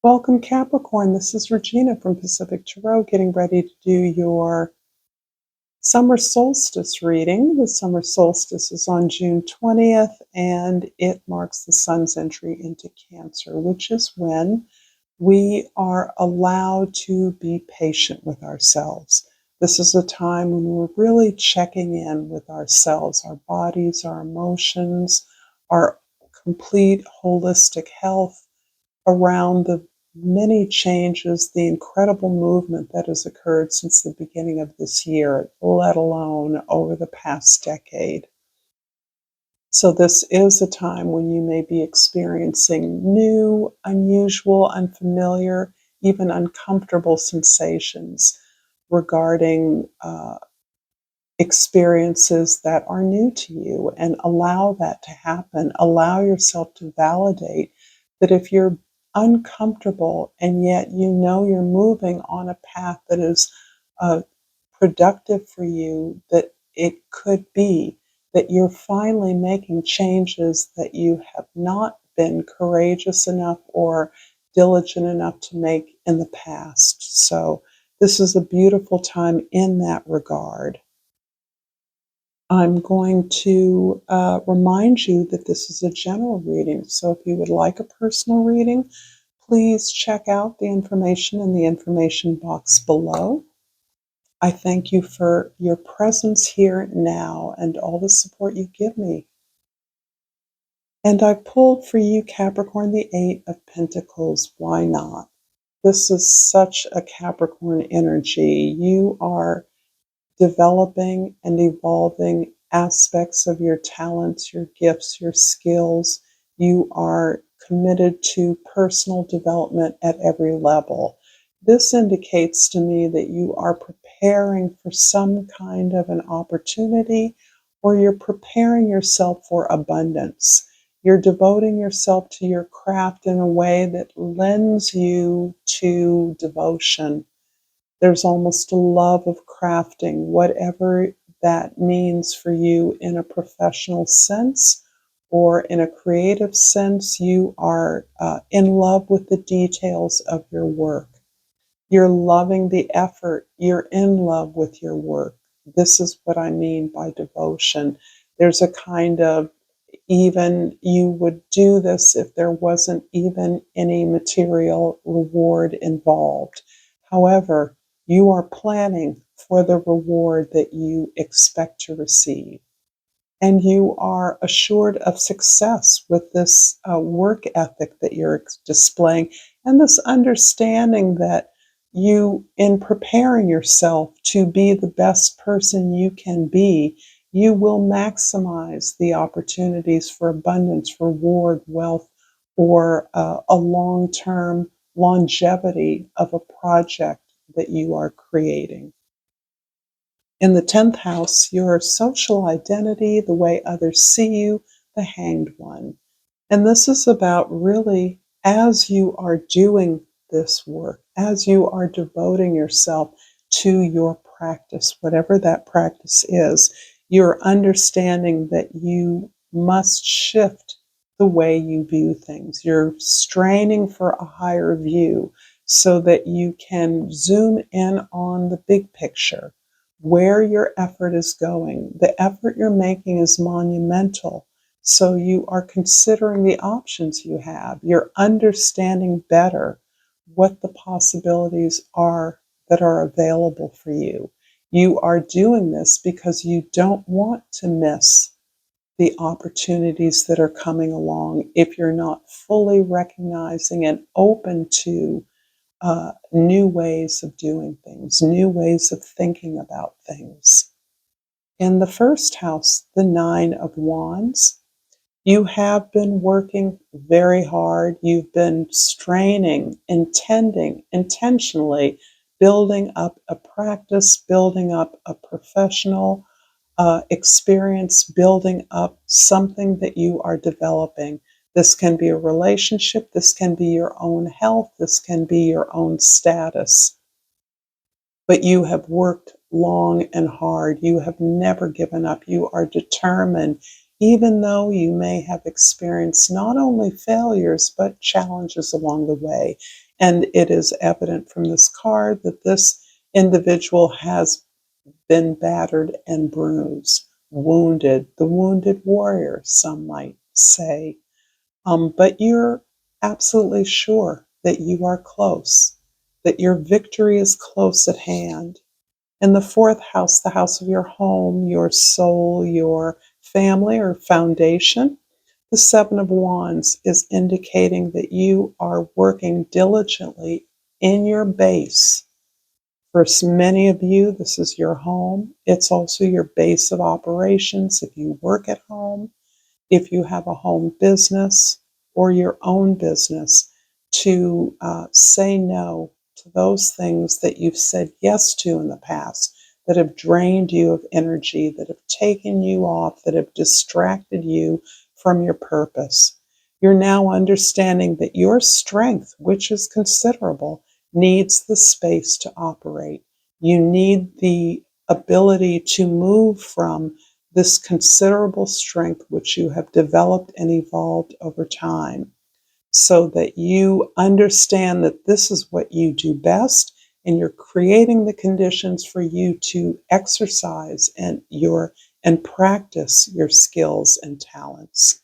Welcome, Capricorn. This is Regina from Pacific Tarot, getting ready to do your summer solstice reading. The summer solstice is on June 20th, and it marks the sun's entry into Cancer, which is when we are allowed to be patient with ourselves. This is a time when we're really checking in with ourselves, our bodies, our emotions, our complete holistic health around the many changes, the incredible movement that has occurred since the beginning of this year, let alone over the past decade. So, this is a time when you may be experiencing new, unusual, unfamiliar, even uncomfortable sensations regarding experiences that are new to you, and allow that to happen. Allow yourself to validate that if you're uncomfortable and yet you know you're moving on a path that is productive for you, that it could be that you're finally making changes that you have not been courageous enough or diligent enough to make in the past. So, this is a beautiful time in that regard. I'm going to remind you that this is a general reading. So if you would like a personal reading, please check out the information in the information box below. I thank you for your presence here now and all the support you give me. And I pulled for you, Capricorn, the Eight of Pentacles. Why not? This is such a Capricorn energy. You are developing and evolving aspects of your talents, your gifts, your skills. You are committed to personal development at every level. This indicates to me that you are preparing for some kind of an opportunity, or you're preparing yourself for abundance. You're devoting yourself to your craft in a way that lends you to devotion. There's almost a love of crafting, whatever that means for you in a professional sense or in a creative sense. You are in love with the details of your work. You're loving the effort. You're in love with your work. This is what I mean by devotion. There's a kind of, even you would do this if there wasn't even any material reward involved. However, you are planning for the reward that you expect to receive. And you are assured of success with this work ethic that you're displaying, and this understanding that you, in preparing yourself to be the best person you can be, you will maximize the opportunities for abundance, reward, wealth, or a long-term longevity of a project that you are creating. In the 10th house, your social identity, the way others see you, the Hanged One. And this is about really, as you are doing this work, as you are devoting yourself to your practice, whatever that practice is, you're understanding that you must shift the way you view things. You're straining for a higher view so that you can zoom in on the big picture, where your effort is going. The effort you're making is monumental. So you are considering the options you have. You're understanding better what the possibilities are that are available for you. You are doing this because you don't want to miss the opportunities that are coming along if you're not fully recognizing and open to new ways of doing things, new ways of thinking about things. In the first house, the Nine of Wands, you have been working very hard. You've been straining, intentionally building up a practice, building up a professional experience, building up something that you are developing. This can be a relationship, this can be your own health, this can be your own status. But you have worked long and hard. You have never given up. You are determined, even though you may have experienced not only failures, but challenges along the way. And it is evident from this card that this individual has been battered and bruised, wounded, the wounded warrior, some might say. But you're absolutely sure that you are close, that your victory is close at hand. In the fourth house, the house of your home, your soul, your family or foundation, the Seven of Wands is indicating that you are working diligently in your base. For many of you, this is your home. It's also your base of operations if you work at home, if you have a home business or your own business, to say no to those things that you've said yes to in the past that have drained you of energy, that have taken you off, that have distracted you from your purpose. You're now understanding that your strength, which is considerable, needs the space to operate. You need the ability to move from this considerable strength which you have developed and evolved over time, so that you understand that this is what you do best, and you're creating the conditions for you to exercise and practice your skills and talents.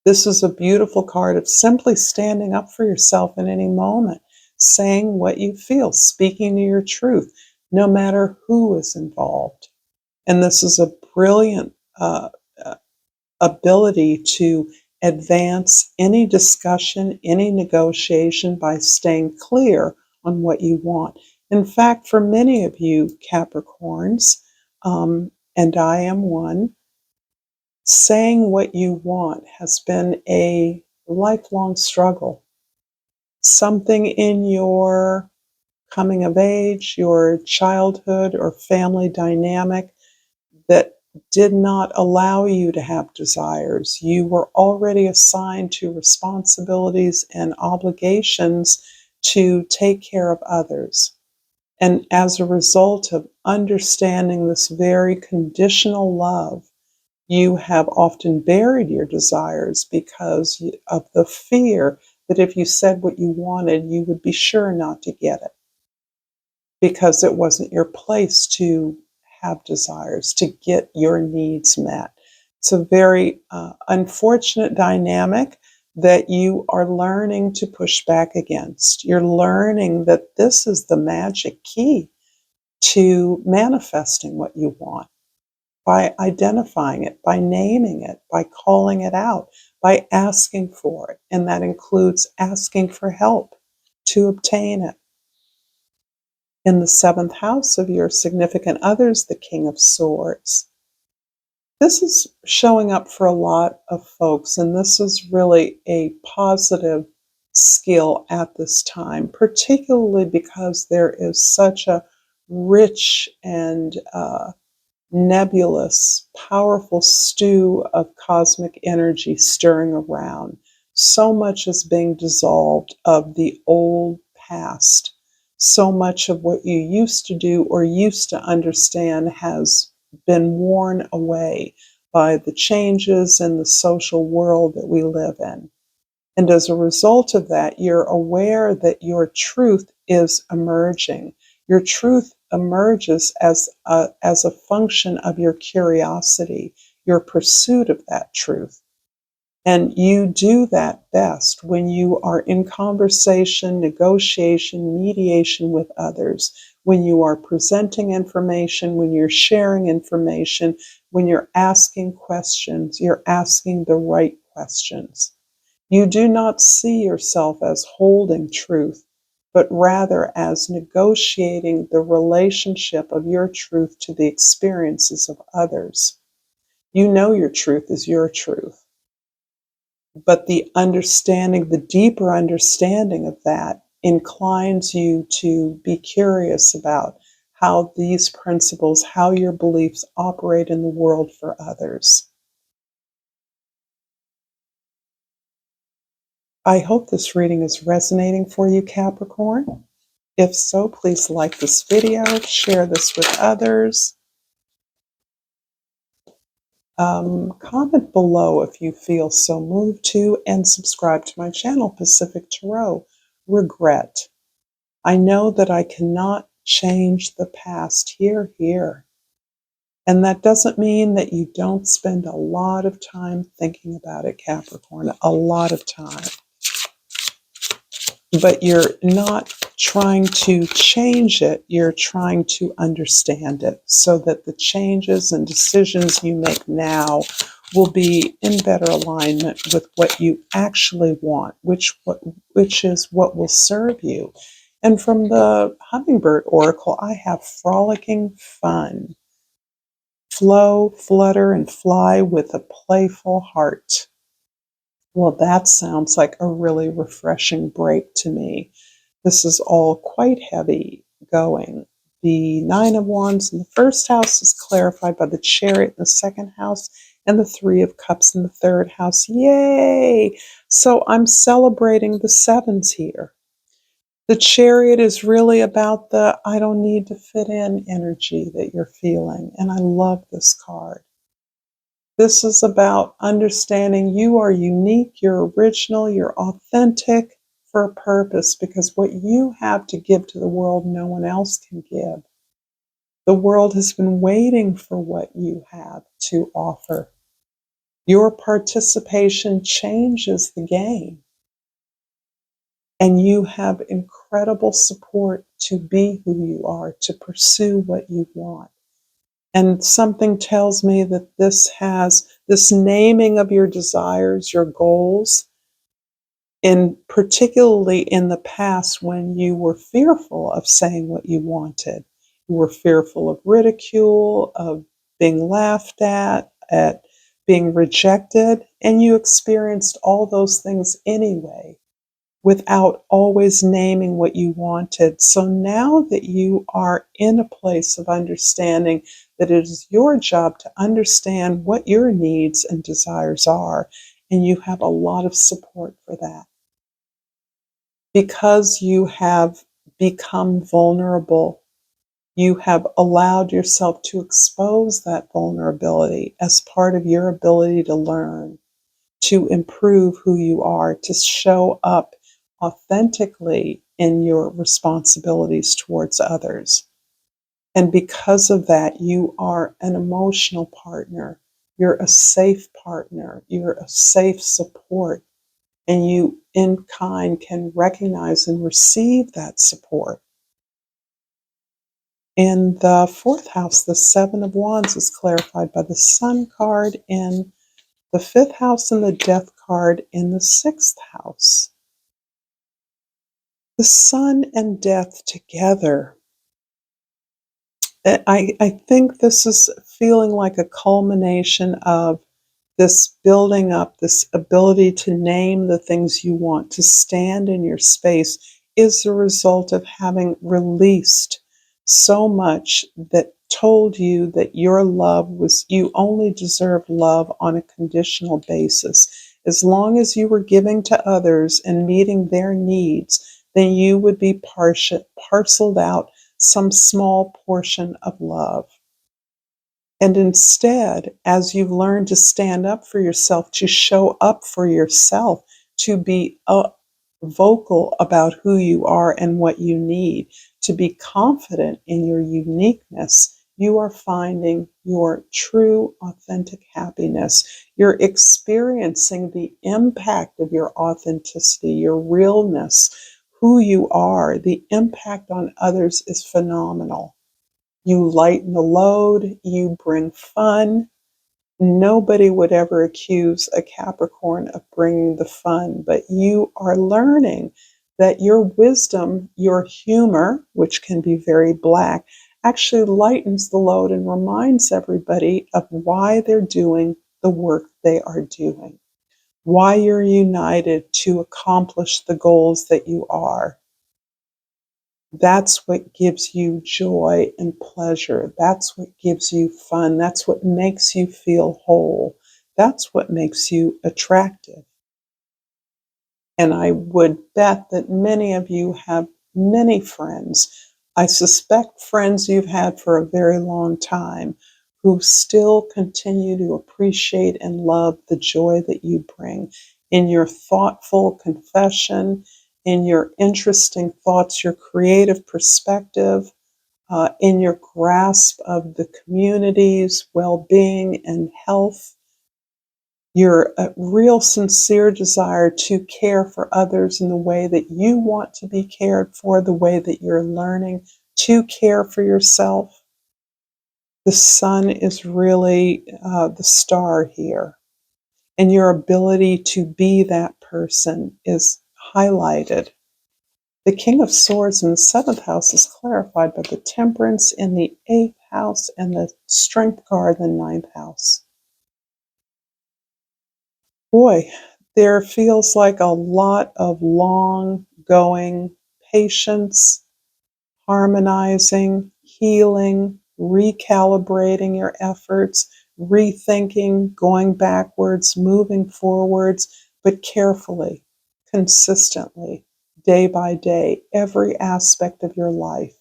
This is a beautiful card of simply standing up for yourself in any moment, saying what you feel, speaking to your truth, no matter who is involved. And this is a brilliant ability to advance any discussion, any negotiation by staying clear on what you want. In fact, for many of you Capricorns, and I am one, saying what you want has been a lifelong struggle. Something in your coming of age, your childhood or family dynamic that did not allow you to have desires. You were already assigned to responsibilities and obligations to take care of others. And as a result of understanding this very conditional love, you have often buried your desires because of the fear that if you said what you wanted, you would be sure not to get it, because it wasn't your place to have desires, to get your needs met. It's a very unfortunate dynamic that you are learning to push back against. You're learning that this is the magic key to manifesting what you want, by identifying it, by naming it, by calling it out, by asking for it. And that includes asking for help to obtain it. In the seventh house of your significant others, the King of Swords. This is showing up for a lot of folks, and this is really a positive skill at this time, particularly because there is such a rich and nebulous, powerful stew of cosmic energy stirring around. So much is being dissolved of the old past. So much of what you used to do or used to understand has been worn away by the changes in the social world that we live in. And as a result of that, you're aware that your truth is emerging. Your truth emerges as a function of your curiosity, your pursuit of that truth. And you do that best when you are in conversation, negotiation, mediation with others, when you are presenting information, when you're sharing information, when you're asking questions, you're asking the right questions. You do not see yourself as holding truth, but rather as negotiating the relationship of your truth to the experiences of others. You know your truth is your truth, but the understanding, the deeper understanding of that inclines you to be curious about how these principles, how your beliefs operate in the world for others. I hope this reading is resonating for you, Capricorn. If so, please like this video, share this with others. Comment below if you feel so moved to, and subscribe to my channel, Pacific Tarot, regret. I know that I cannot change the past. Here. And that doesn't mean that you don't spend a lot of time thinking about it, Capricorn, a lot of time. But you're not trying to change it, you're trying to understand it so that the changes and decisions you make now will be in better alignment with what you actually want, which is what will serve you. And from the Hummingbird Oracle, I have frolicking fun. Flow, flutter, and fly with a playful heart. Well, that sounds like a really refreshing break to me. This is all quite heavy going. The Nine of Wands in the first house is clarified by the Chariot in the second house and the Three of Cups in the third house. Yay! So I'm celebrating the sevens here. The Chariot is really about the I don't need to fit in energy that you're feeling. And I love this card. This is about understanding you are unique, you're original, you're authentic for a purpose because what you have to give to the world, no one else can give. The world has been waiting for what you have to offer. Your participation changes the game. And you have incredible support to be who you are, to pursue what you want. And something tells me that this naming of your desires, your goals, and particularly in the past when you were fearful of saying what you wanted. You were fearful of ridicule, of being laughed at being rejected, and you experienced all those things anyway without always naming what you wanted. So now that you are in a place of understanding that it is your job to understand what your needs and desires are, and you have a lot of support for that. Because you have become vulnerable, you have allowed yourself to expose that vulnerability as part of your ability to learn, to improve who you are, to show up authentically in your responsibilities towards others. And because of that, you are an emotional partner. You're a safe partner. You're a safe support. And you, in kind, can recognize and receive that support. In the fourth house, the Seven of Wands is clarified by the Sun card in the fifth house and the Death card in the sixth house. The Sun and Death together. I think this is feeling like a culmination of this building up, this ability to name the things you want, to stand in your space, is the result of having released so much that told you that your love was, you only deserve love on a conditional basis. As long as you were giving to others and meeting their needs, then you would be parceled out some small portion of love. And instead, as you've learned to stand up for yourself, to show up for yourself, to be vocal about who you are and what you need, to be confident in your uniqueness, you are finding your true, authentic happiness. You're experiencing the impact of your authenticity, your realness, who you are. The impact on others is phenomenal. You lighten the load, you bring fun. Nobody would ever accuse a Capricorn of bringing the fun, but you are learning that your wisdom, your humor, which can be very black, actually lightens the load and reminds everybody of why they're doing the work they are doing, why you're united to accomplish the goals that you are. That's what gives you joy and pleasure. That's what gives you fun. That's what makes you feel whole. That's what makes you attractive. And I would bet that many of you have many friends. I suspect friends you've had for a very long time who still continue to appreciate and love the joy that you bring in your thoughtful confession, in your interesting thoughts, your creative perspective, in your grasp of the community's well-being and health, your real sincere desire to care for others in the way that you want to be cared for, the way that you're learning to care for yourself. The sun is really the star here, and your ability to be that person is highlighted. The King of Swords in the 7th house is clarified by the Temperance in the 8th house and the Strength card in the 9th house. Boy, there feels like a lot of long going patience, harmonizing, healing, recalibrating your efforts, rethinking, going backwards, moving forwards, but carefully, consistently, day by day, every aspect of your life.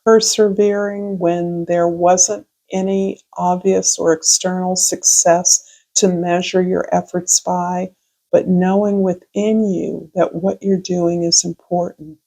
Persevering when there wasn't any obvious or external success to measure your efforts by, but knowing within you that what you're doing is important.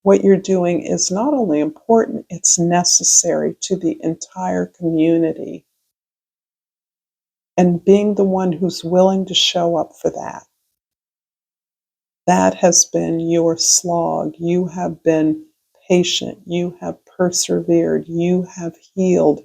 What you're doing is not only important, it's necessary to the entire community. And being the one who's willing to show up for that. That has been your slog. You have been patient. You have persevered. You have healed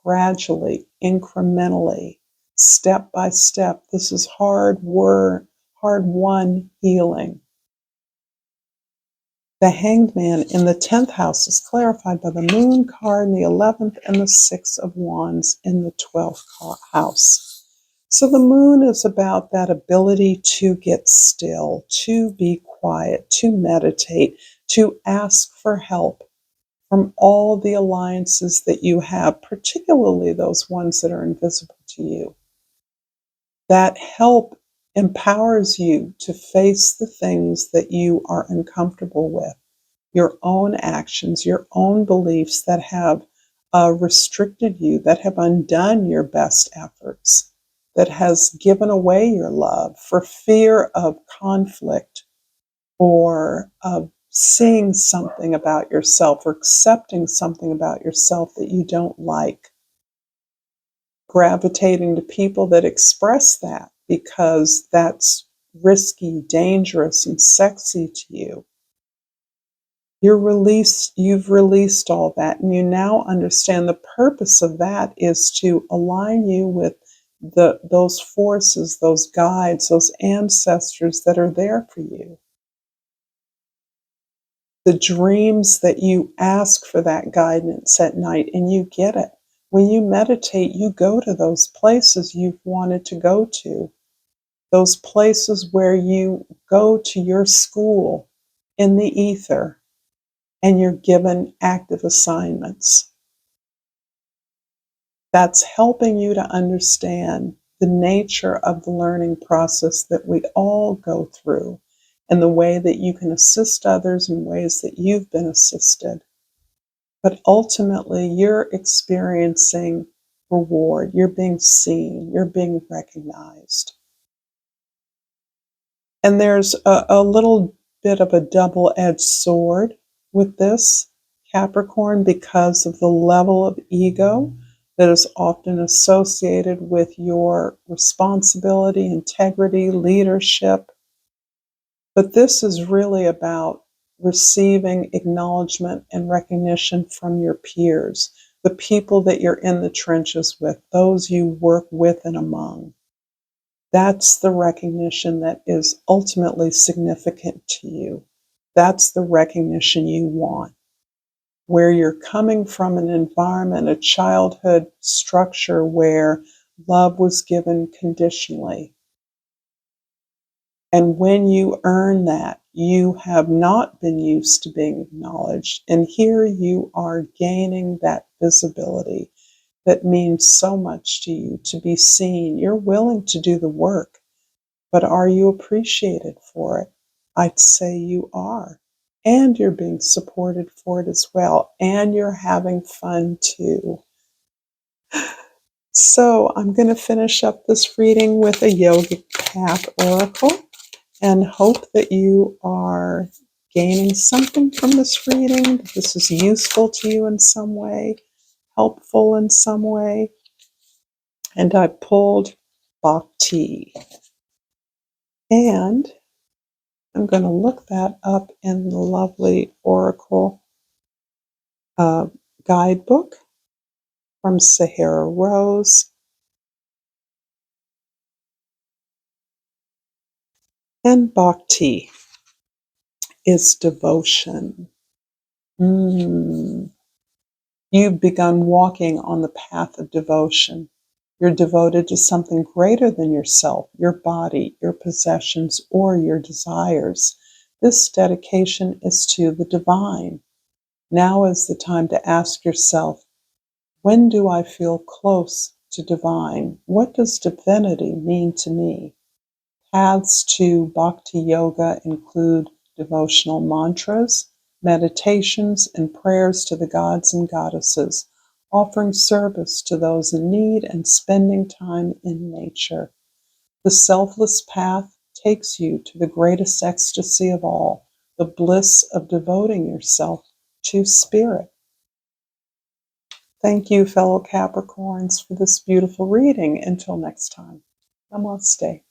gradually, incrementally, step by step. This is hard work, hard won healing. The Hanged Man in the 10th house is clarified by the Moon card in the 11th and the 6 of Wands in the 12th house. So the Moon is about that ability to get still, to be quiet, to meditate, to ask for help from all the alliances that you have, particularly those ones that are invisible to you. That help empowers you to face the things that you are uncomfortable with, your own actions, your own beliefs that have restricted you, that have undone your best efforts, that has given away your love for fear of conflict or of seeing something about yourself or accepting something about yourself that you don't like. Gravitating to people that express that because that's risky, dangerous, and sexy to you. You've released all that, and you now understand the purpose of that is to align you with those forces, those guides, those ancestors that are there for you. The dreams that you ask for that guidance at night, and you get it. When you meditate, you go to those places you've wanted to go to, those places where you go to your school in the ether, and you're given active assignments. That's helping you to understand the nature of the learning process that we all go through and the way that you can assist others in ways that you've been assisted. But ultimately, you're experiencing reward. You're being seen. You're being recognized. And there's a little bit of a double-edged sword with this, Capricorn, because of the level of ego that is often associated with your responsibility, integrity, leadership. But this is really about receiving acknowledgement and recognition from your peers, the people that you're in the trenches with, those you work with and among. That's the recognition that is ultimately significant to you. That's the recognition you want. Where you're coming from an environment, a childhood structure where love was given conditionally. And when you earn that, you have not been used to being acknowledged. And here you are gaining that visibility that means so much to you, to be seen. You're willing to do the work. But are you appreciated for it? I'd say you are. And you're being supported for it as well. And you're having fun too. So I'm going to finish up this reading with a yogic path oracle. and hope that you are gaining something from this reading, that this is useful to you in some way, helpful in some way. And I pulled Bhakti. And I'm going to look that up in the lovely Oracle guidebook from Sahara Rose. And Bhakti is devotion. You've begun walking on the path of devotion. You're devoted to something greater than yourself, your body, your possessions, or your desires. This dedication is to the divine. Now is the time to ask yourself, when do I feel close to divine? What does divinity mean to me? Paths to Bhakti Yoga include devotional mantras, meditations, and prayers to the gods and goddesses, offering service to those in need and spending time in nature. The selfless path takes you to the greatest ecstasy of all, the bliss of devoting yourself to spirit. Thank you, fellow Capricorns, for this beautiful reading. Until next time, Namaste.